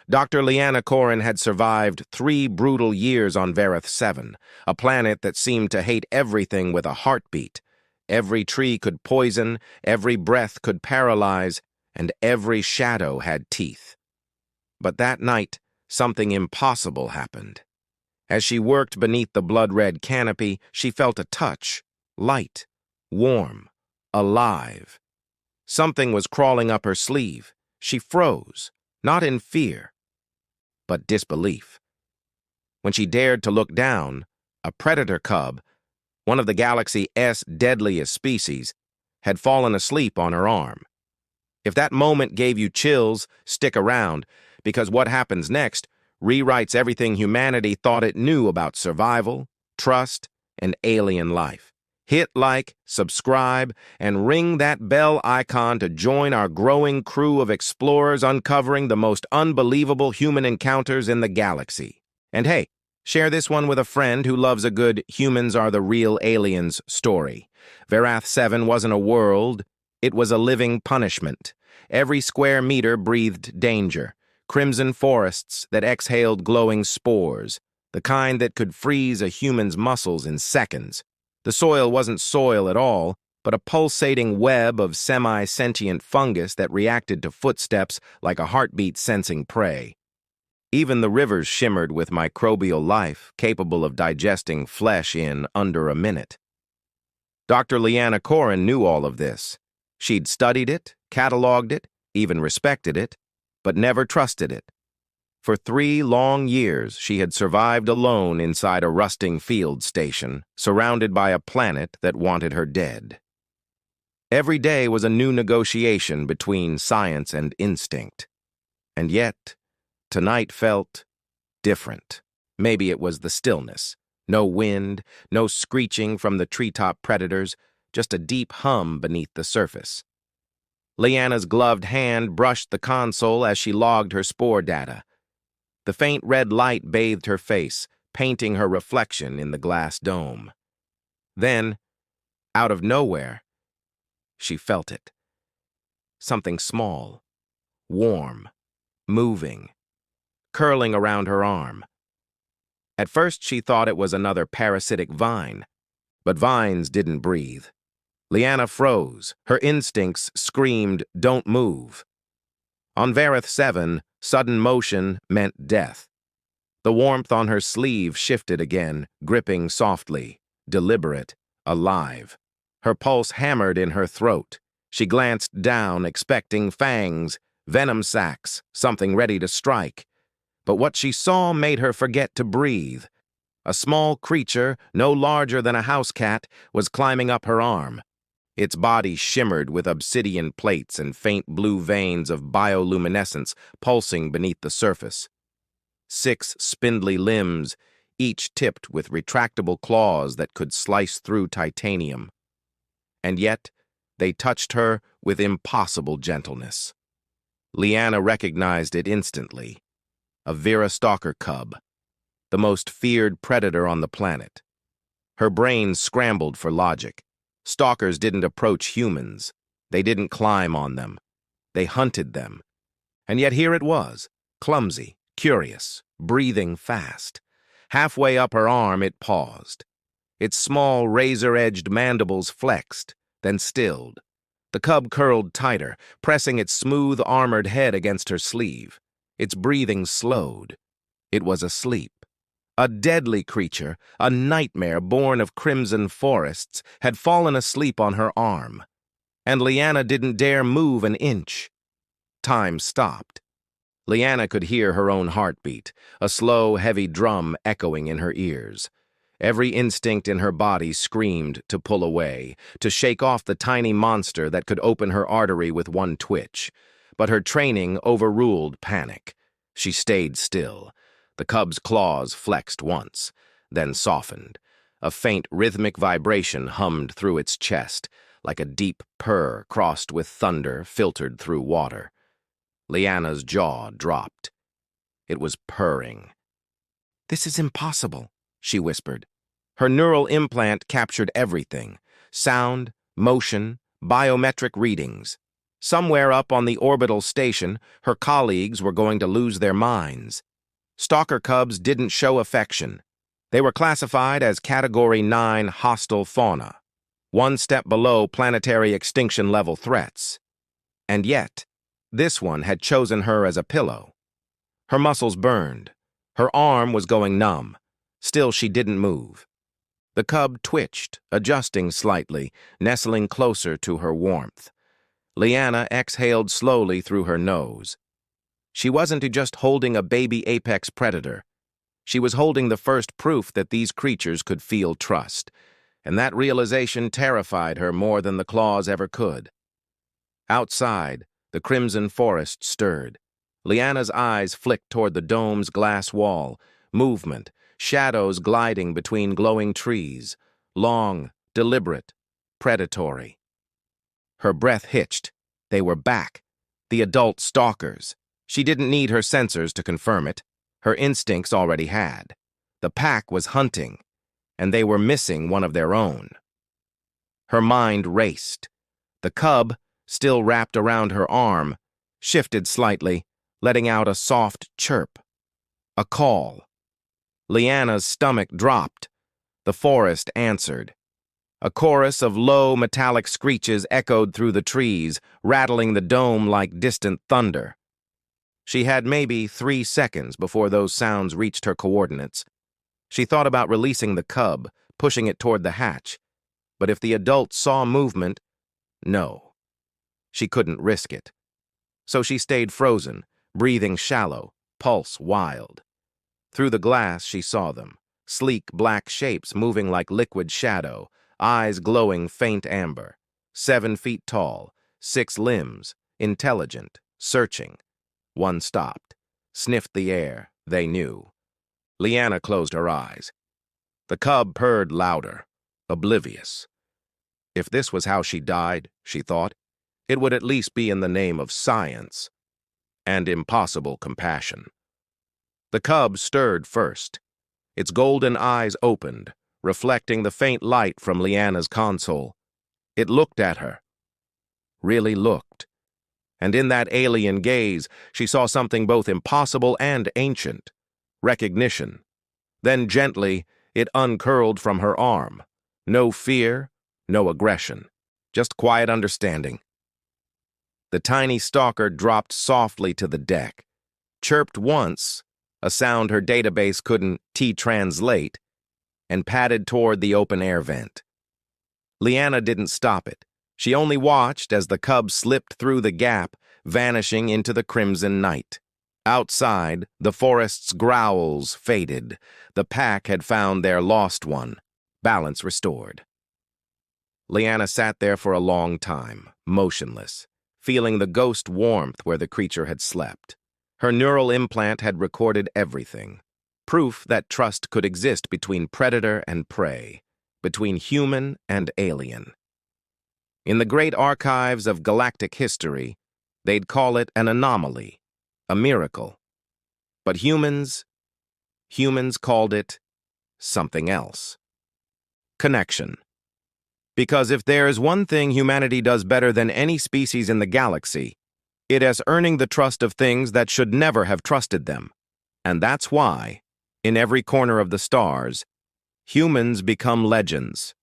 Dr. Lyanna Corin had survived 3 brutal years on Vareth 7, a planet that seemed to hate everything with a heartbeat. Every tree could poison, every breath could paralyze, and every shadow had teeth. But that night, something impossible happened. As she worked beneath the blood-red canopy, she felt a touch, light, warm, alive. Something was crawling up her sleeve. She froze, not in fear, but disbelief. When she dared to look down, a predator cub, one of the galaxy's deadliest species, had fallen asleep on her arm. If that moment gave you chills, stick around, because what happens next rewrites everything humanity thought it knew about survival, trust, and alien life. Hit like, subscribe, and ring that bell icon to join our growing crew of explorers uncovering the most unbelievable human encounters in the galaxy. And hey, share this one with a friend who loves a good humans are the real aliens story. Vareth 7 wasn't a world, it was a living punishment. Every square meter breathed danger. Crimson forests that exhaled glowing spores, the kind that could freeze a human's muscles in seconds. The soil wasn't soil at all, but a pulsating web of semi-sentient fungus that reacted to footsteps like a heartbeat sensing prey. Even the rivers shimmered with microbial life, capable of digesting flesh in under a minute. Dr. Lyanna Corin knew all of this. She'd studied it, cataloged it, even respected it, but never trusted it. For 3 long years, she had survived alone inside a rusting field station, surrounded by a planet that wanted her dead. Every day was a new negotiation between science and instinct. And yet, tonight felt different. Maybe it was the stillness. No wind, no screeching from the treetop predators, just a deep hum beneath the surface. Lyanna's gloved hand brushed the console as she logged her spore data. The faint red light bathed her face, painting her reflection in the glass dome. Then, out of nowhere, she felt it. Something small, warm, moving, curling around her arm. At first she thought it was another parasitic vine, but vines didn't breathe. Lyanna froze. Her instincts screamed, "Don't move." On Vareth 7, sudden motion meant death. The warmth on her sleeve shifted again, gripping softly, deliberate, alive. Her pulse hammered in her throat. She glanced down, expecting fangs, venom sacs, something ready to strike. But what she saw made her forget to breathe. A small creature, no larger than a house cat, was climbing up her arm. Its body shimmered with obsidian plates and faint blue veins of bioluminescence pulsing beneath the surface. 6 spindly limbs, each tipped with retractable claws that could slice through titanium. And yet, they touched her with impossible gentleness. Lyanna recognized it instantly. A Vera stalker cub, the most feared predator on the planet. Her brain scrambled for logic. Stalkers didn't approach humans. They didn't climb on them. They hunted them. And yet here it was, clumsy, curious, breathing fast. Halfway up her arm, it paused. Its small, razor-edged mandibles flexed, then stilled. The cub curled tighter, pressing its smooth, armored head against her sleeve. Its breathing slowed. It was asleep. A deadly creature, a nightmare born of crimson forests, had fallen asleep on her arm. And Lyanna didn't dare move an inch. Time stopped. Lyanna could hear her own heartbeat, a slow, heavy drum echoing in her ears. Every instinct in her body screamed to pull away, to shake off the tiny monster that could open her artery with one twitch. But her training overruled panic. She stayed still. The cub's claws flexed once, then softened. A faint rhythmic vibration hummed through its chest, like a deep purr crossed with thunder filtered through water. Lyanna's jaw dropped. It was purring. "This is impossible," she whispered. Her neural implant captured everything: sound, motion, biometric readings. Somewhere up on the orbital station, her colleagues were going to lose their minds. Stalker cubs didn't show affection. They were classified as Category 9 hostile fauna, one step below planetary extinction level threats. And yet, this one had chosen her as a pillow. Her muscles burned. Her arm was going numb. Still, she didn't move. The cub twitched, adjusting slightly, nestling closer to her warmth. Lyanna exhaled slowly through her nose. She wasn't just holding a baby apex predator. She was holding the first proof that these creatures could feel trust, and that realization terrified her more than the claws ever could. Outside, the crimson forest stirred. Lyanna's eyes flicked toward the dome's glass wall, movement, shadows gliding between glowing trees, long, deliberate, predatory. Her breath hitched. They were back. The adult stalkers. She didn't need her sensors to confirm it. Her instincts already had. The pack was hunting, and they were missing one of their own. Her mind raced. The cub, still wrapped around her arm, shifted slightly, letting out a soft chirp. A call. Lyanna's stomach dropped. The forest answered. A chorus of low, metallic screeches echoed through the trees, rattling the dome like distant thunder. She had maybe 3 seconds before those sounds reached her coordinates. She thought about releasing the cub, pushing it toward the hatch. But if the adult saw movement, no. She couldn't risk it. So she stayed frozen, breathing shallow, pulse wild. Through the glass, she saw them, sleek black shapes moving like liquid shadow, eyes glowing faint amber, 7 feet tall, 6 limbs, intelligent, searching. One stopped, sniffed the air, they knew. Lyanna closed her eyes. The cub purred louder, oblivious. If this was how she died, she thought, it would at least be in the name of science and impossible compassion. The cub stirred first. Its golden eyes opened, reflecting the faint light from Lyanna's console. It looked at her. Really looked. And in that alien gaze, she saw something both impossible and ancient. Recognition. Then gently, it uncurled from her arm. No fear, no aggression. Just quiet understanding. The tiny stalker dropped softly to the deck, chirped once, a sound her database couldn't T-translate, and padded toward the open-air vent. Lyanna didn't stop it. She only watched as the cub slipped through the gap, vanishing into the crimson night. Outside, the forest's growls faded. The pack had found their lost one, balance restored. Lyanna sat there for a long time, motionless, feeling the ghost warmth where the creature had slept. Her neural implant had recorded everything. Proof that trust could exist between predator and prey, between human and alien. In the great archives of galactic history, they'd call it an anomaly, a miracle. But humans called it something else. Connection. Because if there's one thing humanity does better than any species in the galaxy, it is earning the trust of things that should never have trusted them. And that's why, in every corner of the stars, humans become legends.